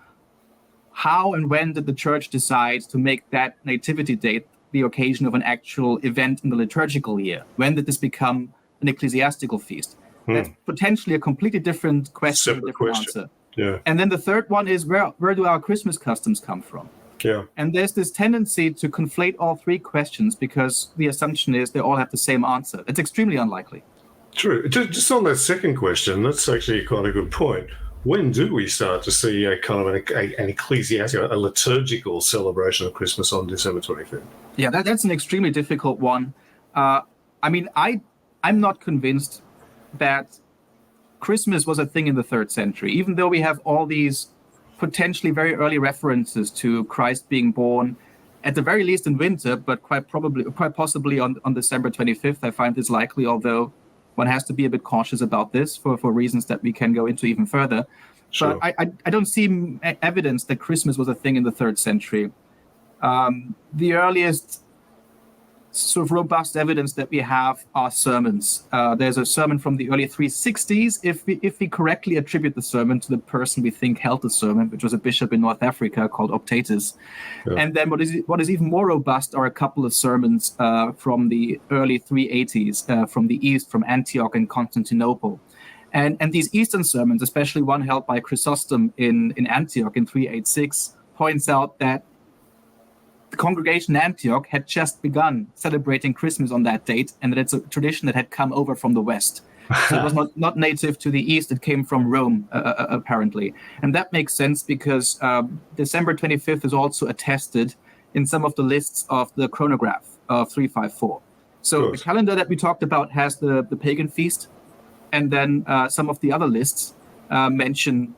S2: how and when did the church decide to make that nativity date the occasion of an actual event in the liturgical year? When did this become an ecclesiastical feast? That's potentially a completely different question, a different answer.
S1: Yeah.
S2: And then the third one is, where do our Christmas customs come from?
S1: Yeah.
S2: And there's this tendency to conflate all three questions because the assumption is they all have the same answer. It's extremely unlikely.
S1: True. Just on that second question, that's actually quite a good point. When do we start to see a kind of an ecclesiastical, a liturgical celebration of Christmas on December 25th?
S2: Yeah, that's an extremely difficult one. I'm not convinced that Christmas was a thing in the 3rd century, even though we have all these potentially very early references to Christ being born, at the very least in winter, but quite possibly on December 25th. I find this likely, although one has to be a bit cautious about this for reasons that we can go into even further. Sure. But I don't see evidence that Christmas was a thing in the 3rd century. The earliest sort of robust evidence that we have are sermons. There's a sermon from the early 360s, if we correctly attribute the sermon to the person we think held the sermon, which was a bishop in North Africa called Optatus. Yeah. And then what is even more robust are a couple of sermons from the early 380s from the East, from Antioch and Constantinople. And these Eastern sermons, especially one held by Chrysostom in Antioch in 386, points out that the congregation in Antioch had just begun celebrating Christmas on that date, and that it's a tradition that had come over from the West. So it was not native to the East, it came from Rome, apparently. And that makes sense because December 25th is also attested in some of the lists of the chronograph of 354. So the calendar that we talked about has the pagan feast, and then some of the other lists mention.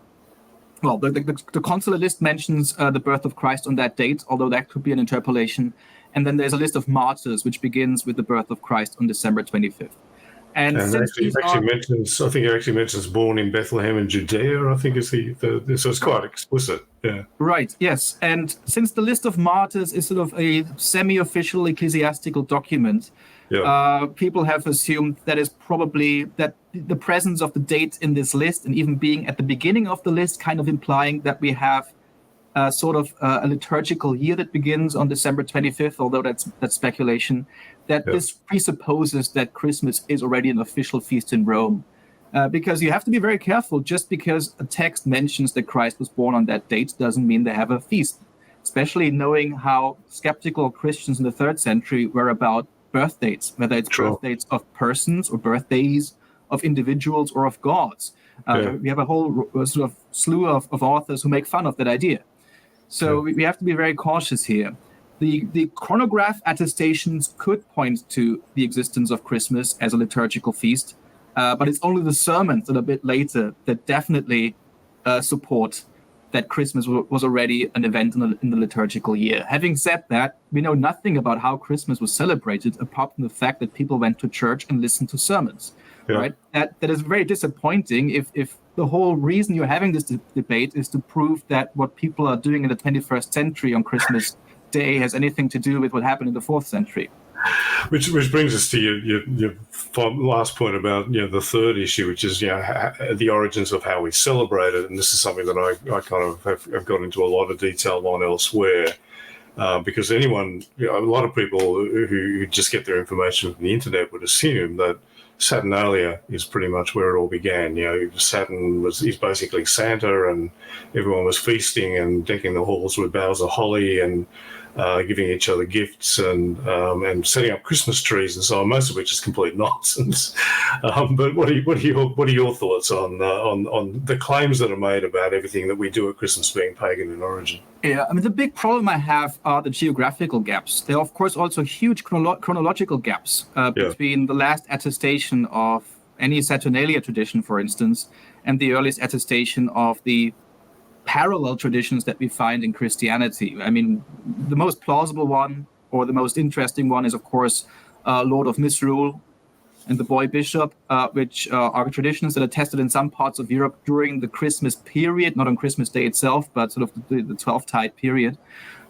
S2: Well, the consular list mentions the birth of Christ on that date, although that could be an interpolation. And then there's a list of martyrs, which begins with the birth of Christ on December 25th. And since
S1: actually, I think it actually mentions born in Bethlehem in Judea. I think is so it's quite explicit. Yeah.
S2: Right, yes. And since the list of martyrs is sort of a semi-official ecclesiastical document, people have assumed that is probably that the presence of the dates in this list and even being at the beginning of the list kind of implying that we have sort of a liturgical year that begins on December 25th, although that's speculation, that this presupposes that Christmas is already an official feast in Rome. Because you have to be very careful. Just because a text mentions that Christ was born on that date doesn't mean they have a feast, especially knowing how skeptical Christians in the 3rd century were about birth dates, whether it's birth dates of persons or birthdays of individuals or of gods. We have a whole sort of slew of authors who make fun of that idea. So we have to be very cautious here. The chronograph attestations could point to the existence of Christmas as a liturgical feast, but it's only the sermons that are a bit later that definitely support that Christmas was already an event in the liturgical year. Having said that, we know nothing about how Christmas was celebrated apart from the fact that people went to church and listened to sermons. Right? That is very disappointing if the whole reason you're having this debate is to prove that what people are doing in the 21st century on Christmas Day has anything to do with what happened in the 4th century.
S1: Which brings us to your last point about the third issue, which is the origins of how we celebrate it, and this is something that I kind of have got into a lot of detail on elsewhere, because a lot of people who just get their information from the internet would assume that Saturnalia is pretty much where it all began. Saturn he's basically Santa, and everyone was feasting and decking the halls with boughs of holly and giving each other gifts and setting up Christmas trees and so on. Most of which is complete nonsense. But what are your thoughts on the claims that are made about everything that we do at Christmas being pagan in origin?
S2: Yeah, I mean, the big problem I have are the geographical gaps. There are, of course, also huge chronological gaps between the last attestation of any Saturnalia tradition, for instance, and the earliest attestation of the parallel traditions that we find in Christianity. I mean, the most plausible one or the most interesting one is, of course, Lord of Misrule and the Boy Bishop, which are traditions that are tested in some parts of Europe during the Christmas period, not on Christmas Day itself, but sort of the 12-tide period.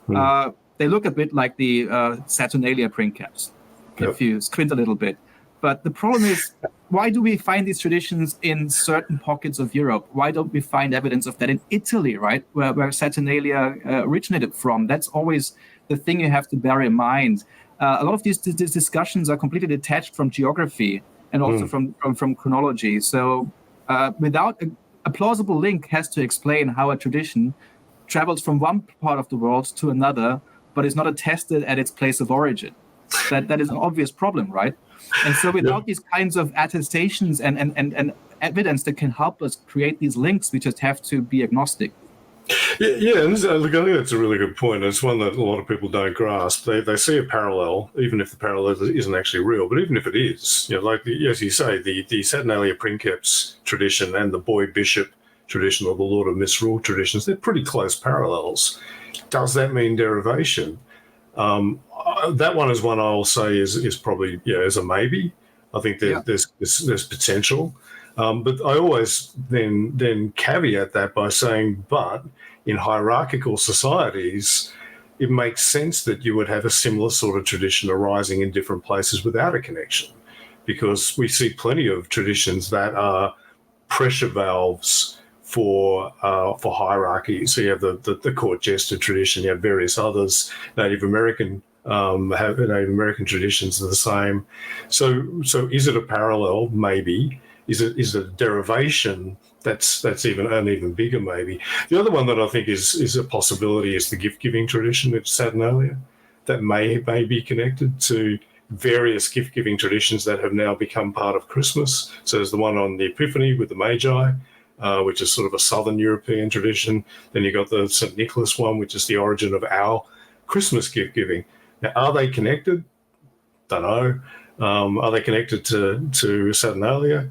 S2: They look a bit like the Saturnalia princeps, if you squint a little bit. But the problem is, why do we find these traditions in certain pockets of Europe? Why don't we find evidence of that in Italy, right, where Saturnalia originated from? That's always the thing you have to bear in mind. A lot of these discussions are completely detached from geography and also from chronology. So without a plausible link has to explain how a tradition travels from one part of the world to another, but is not attested at its place of origin. That is an obvious problem, right? And so without these kinds of attestations and evidence that can help us create these links, we just have to be agnostic.
S1: Yeah, and look, I think that's a really good point. It's one that a lot of people don't grasp. They see a parallel, even if the parallel isn't actually real. But even if it is, as you say, the Saturnalia princeps tradition and the Boy Bishop tradition or the Lord of Misrule traditions, they're pretty close parallels. Does that mean derivation? That one is one I'll say is probably is a maybe. I think there's potential. But I always then caveat that by saying, but in hierarchical societies, it makes sense that you would have a similar sort of tradition arising in different places without a connection, because we see plenty of traditions that are pressure valves for hierarchy. So you have the court jester tradition, you have various others. Native American traditions are the same. So is it a parallel? Maybe. Is it a derivation? That's even an even bigger maybe. The other one that I think is a possibility is the gift giving tradition at Saturnalia, that may be connected to various gift giving traditions that have now become part of Christmas. So there's the one on the Epiphany with the Magi, which is sort of a Southern European tradition. Then you got the St. Nicholas one, which is the origin of our Christmas gift giving. Now, are they connected? Don't know. Are they connected to Saturnalia?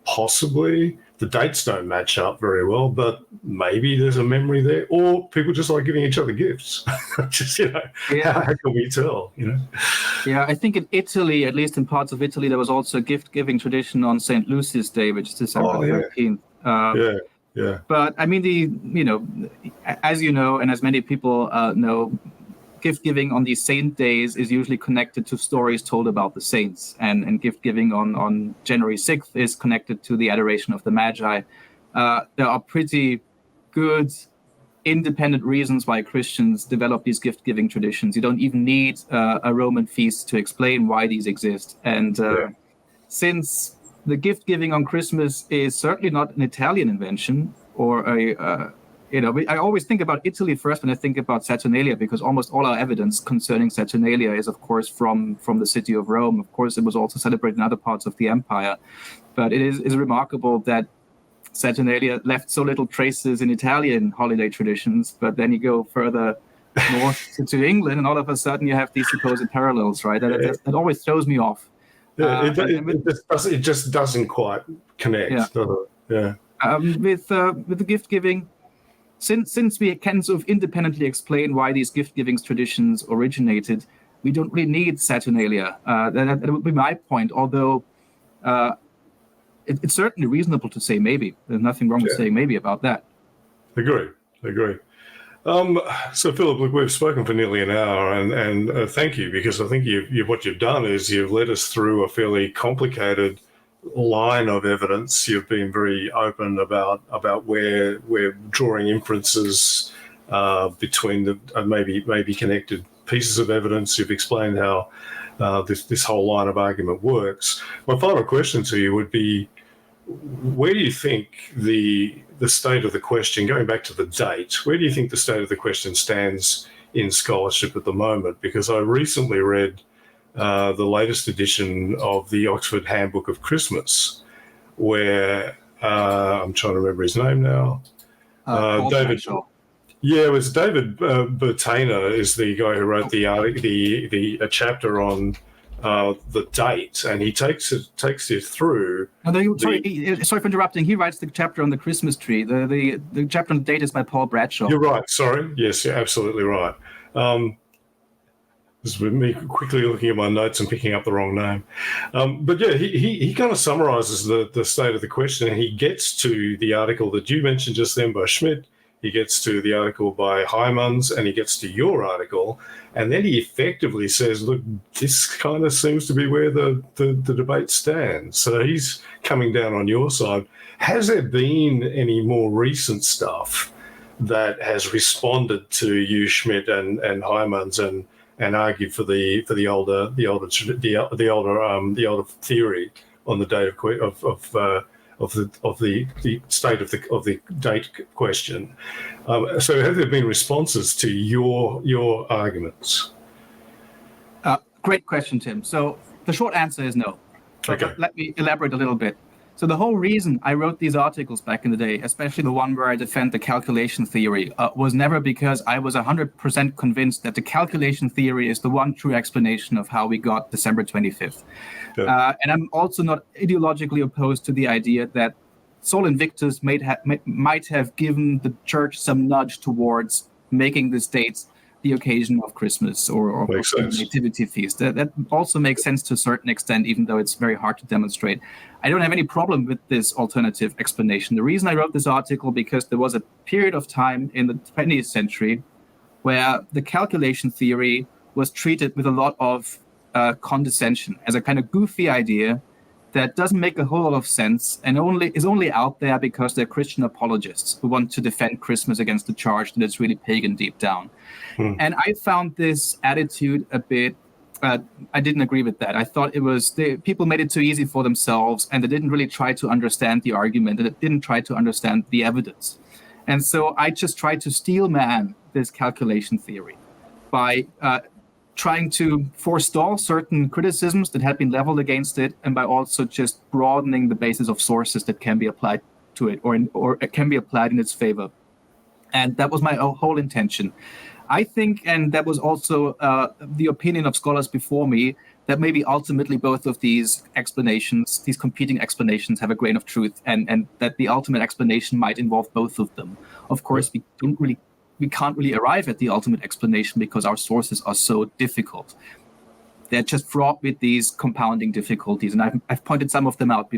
S1: Possibly. the dates don't match up very well, but maybe there's a memory there, or people just like giving each other gifts. Just, how can we tell,
S2: Yeah, I think in Italy, at least in parts of Italy, there was also a gift-giving tradition on St. Lucy's Day, which is December 13th.
S1: Yeah.
S2: But I mean, as you know, and as many people know, gift-giving on these saint days is usually connected to stories told about the saints, and gift-giving on January 6th is connected to the adoration of the Magi. There are pretty good independent reasons why Christians develop these gift-giving traditions. You don't even need a Roman feast to explain why these exist. And since the gift-giving on Christmas is certainly not an Italian invention, or I always think about Italy first when I think about Saturnalia, because almost all our evidence concerning Saturnalia is, of course, from the city of Rome. Of course, it was also celebrated in other parts of the empire. But it is remarkable that Saturnalia left so little traces in Italian holiday traditions, but then you go further north to England, and all of a sudden you have these supposed parallels, right? That always throws me off.
S1: Yeah, it just doesn't quite connect.
S2: Yeah. With the gift giving, since we can sort of independently explain why these gift giving traditions originated, we don't really need Saturnalia. That would be my point. Although it's certainly reasonable to say maybe. There's nothing wrong with saying maybe about that.
S1: Agree. So Philip, look, we've spoken for nearly an hour, and thank you, because I think what you've done is you've led us through a fairly complicated line of evidence. You've been very open about where we're drawing inferences between the maybe connected pieces of evidence. You've explained how this whole line of argument works. My final question to you would be, where do you think the state of the question, going back to the date, where do you think the state of the question stands in scholarship at the moment? Because I recently read the latest edition of the Oxford Handbook of Christmas, where I'm trying to remember his name now. David. Yeah, it was David Bertainer is the guy who wrote a chapter on the date, and he takes you through.
S2: Sorry for interrupting. He writes the chapter on the Christmas tree. The chapter on the date is by Paul Bradshaw.
S1: You're right. Sorry. Yes, you're absolutely right. This is me quickly looking at my notes and picking up the wrong name. But yeah, he kind of summarizes the state of the question, and he gets to the article that you mentioned just then by Schmidt. He gets to the article by Hijmans, and he gets to your article, and then he effectively says, look, this kind of seems to be where the debate stands. So he's coming down on your side. Has there been any more recent stuff that has responded to you, Schmidt and Hijmans, and argued for the older theory on the date of the state of the date question? So have there been responses to your arguments?
S2: Great question, Tim. So the short answer is no.
S1: Okay.
S2: Let me elaborate a little bit. So the whole reason I wrote these articles back in the day, especially the one where I defend the calculation theory, was never because I was 100% convinced that the calculation theory is the one true explanation of how we got December 25th. Yeah. And I'm also not ideologically opposed to the idea that Sol Invictus might have given the church some nudge towards making this date the occasion of Christmas or the nativity feast. That also makes sense to a certain extent, even though it's very hard to demonstrate. I don't have any problem with this alternative explanation. The reason I wrote this article, because there was a period of time in the 20th century where the calculation theory was treated with a lot of condescension as a kind of goofy idea that doesn't make a whole lot of sense and is only out there because they're Christian apologists who want to defend Christmas against the charge that it's really pagan deep down. And I found this attitude a bit, I didn't agree with that. I thought people made it too easy for themselves, and they didn't really try to understand the argument, and they didn't try to understand the evidence. And so I just tried to steelman this calculation theory by trying to forestall certain criticisms that had been leveled against it, and by also just broadening the basis of sources that can be applied to it or can be applied in its favor. And that was my whole intention. I think, and that was also the opinion of scholars before me, that maybe ultimately both of these explanations, these competing explanations, have a grain of truth, and that the ultimate explanation might involve both of them. Of course, we can't really arrive at the ultimate explanation because our sources are so difficult. They're just fraught with these compounding difficulties, and I've pointed some of them out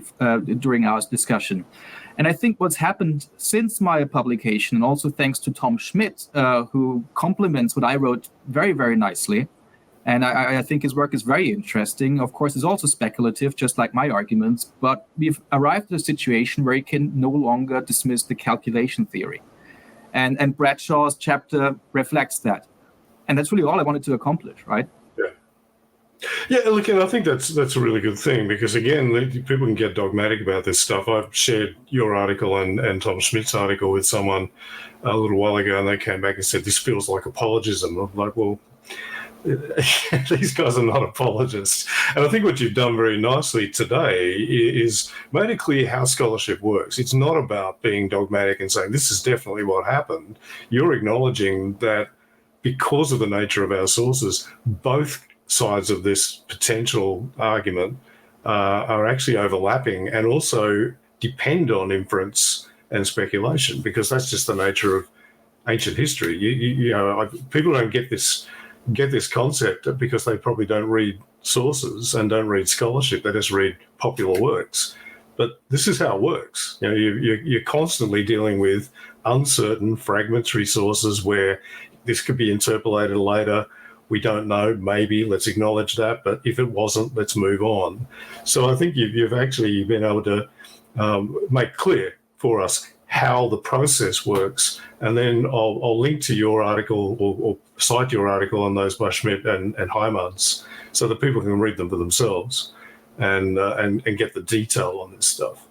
S2: during our discussion. And I think what's happened since my publication, and also thanks to Tom Schmidt, who complements what I wrote very, very nicely, and I think his work is very interesting. Of course, it's also speculative, just like my arguments, but we've arrived at a situation where you can no longer dismiss the calculation theory. And Bradshaw's chapter reflects that. And that's really all I wanted to accomplish, right?
S1: Yeah, look, and I think that's a really good thing because, again, people can get dogmatic about this stuff. I've shared your article and Tom Schmidt's article with someone a little while ago, and they came back and said, this feels like apologism. I'm like, well, these guys are not apologists. And I think what you've done very nicely today is made it clear how scholarship works. It's not about being dogmatic and saying, this is definitely what happened. You're acknowledging that because of the nature of our sources, both sides of this potential argument are actually overlapping and also depend on inference and speculation, because that's just the nature of ancient history. People don't get this concept because they probably don't read sources and don't read scholarship. They just read popular works. But this is how it works. You're constantly dealing with uncertain, fragmentary sources where this could be interpolated later. We don't know, maybe, let's acknowledge that, but if it wasn't, let's move on. So I think you've actually been able to make clear for us how the process works, and then I'll link to your article or cite your article on those by Schmidt and Hijmans so that people can read them for themselves and get the detail on this stuff.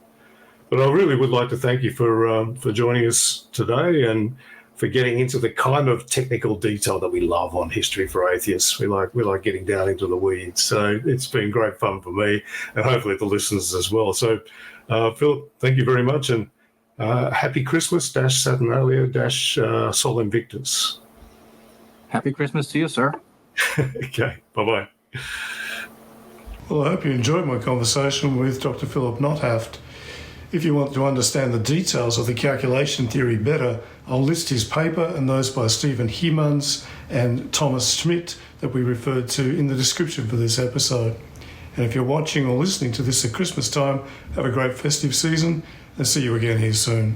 S1: But I really would like to thank you for joining us today and for getting into the kind of technical detail that we love on History for Atheists. We like getting down into the weeds. So it's been great fun for me and hopefully the listeners as well. So Philip, thank you very much, and happy Christmas - Saturnalia - Sol Invictus.
S2: Happy Christmas to you, sir.
S1: Okay, bye-bye. Well, I hope you enjoyed my conversation with Dr. Philipp Nothaft. If you want to understand the details of the calculation theory better, I'll list his paper and those by Stephen Hijmans and Thomas Schmidt that we referred to in the description for this episode. And if you're watching or listening to this at Christmas time, have a great festive season and see you again here soon.